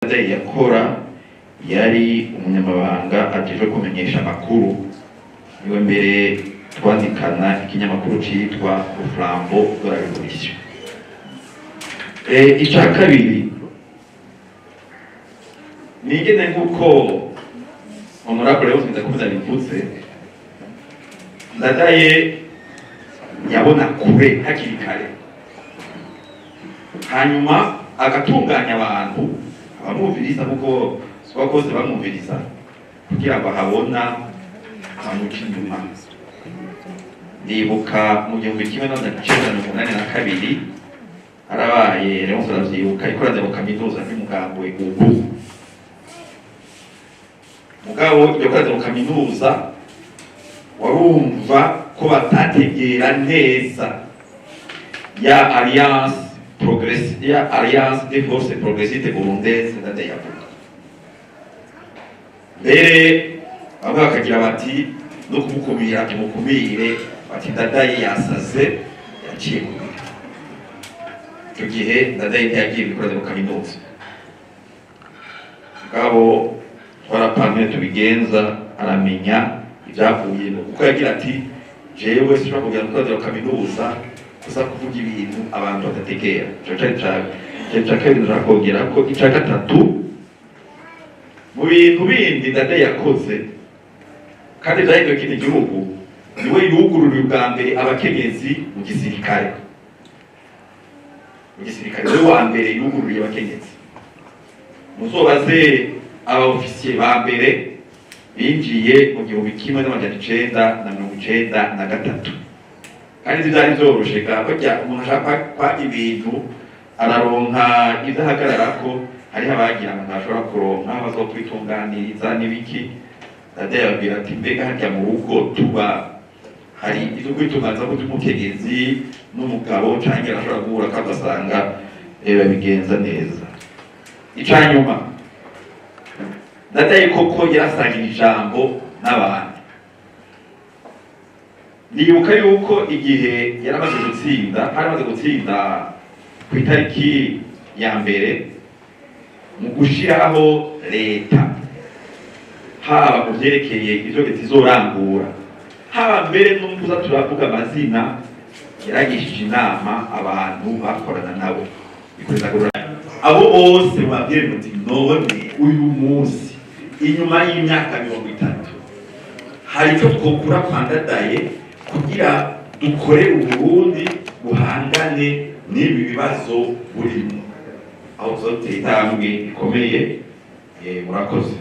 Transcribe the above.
Ndadaye yakora yari umunyamabanga ajejwe kumenyesha amakuru, niwe mbere twandikana ikinyamakuru citwa Flambeau de la Révolution. Ica kabiri nigene nguko honorable Leonce Ndakuza bivuze, Ndadaye yabona kure hakiri kare, hanyuma agatunganya abantu abamwumviriza kuko swakoze bamwumviriza kugira ngo habona amuca inyuma. Ndibuka mu 1982 harabaye Leonce aravyibuka ikoraniro mu kaminuza ry'umugambwe ubu mugabo iryo koraniro mu kaminuza warumva ko batategera neza ya Alliance des Forces Progressistes Burundaises Ndadaye yavuga. Mbere bamwe bakagira bati no kumukumira tumukumire, bati Ndadaye yasaze yaciye mu bihe. Icyo gihe Ndadaye ntiyagiye gukora mu kaminuza, mugabo twarapamye tubigenza aramenya ibyavuyemo, kuko yagira ati jewe sinshobora kugira gukora mu kaminuza gusa kuvuga ibintu abantu badategera. Ico ca kabiri nrakongera ko ica gatatu mu bintu bindi Ndadaye yakoze kandi vyahinduye kino gihugu, niwe yugururiye ubwa mbere abakenyezi mu gisirikare. Mu gisirikare niwe wa mbere yugururiye abakenyezi. Muzobaze aba-ofisiye ba mbere binjiye mu 1993 kandi vyari vyoroshe kurya umuntu ashaka kwaga ibintu araronka idahagararako. Hariho abagira ngo ntashobora kuronka bazokwitunganiriza n'ibiki. Ndadaye ababwira ati mbega harya mu rugo tuba hari ivyo kwitunganiza ko umukenyezi n'umugabo canke arashobora guhura kagasanga babigenza neza. Icanyuma Ndadaye koko yarasangira ijambo n'abantu. Ndibuka yuko igihe yaramaze gutsinda ku itariki ya mbere mu gushiraho leta, haba mu vyerekeye ivyo leta izorangura, haba mbere n'umuza turavuga amazina, yaragishije inama abantu bakorana nabo. Abo bose babwire muti none uyu munsi inyuma y'imyaka 30 hari icyo twokura kwa Ndadaye kugira dukore Uburundi buhangane n'ibi bibazo burimo, aho zoteye intambwe ikomeye. Murakoze.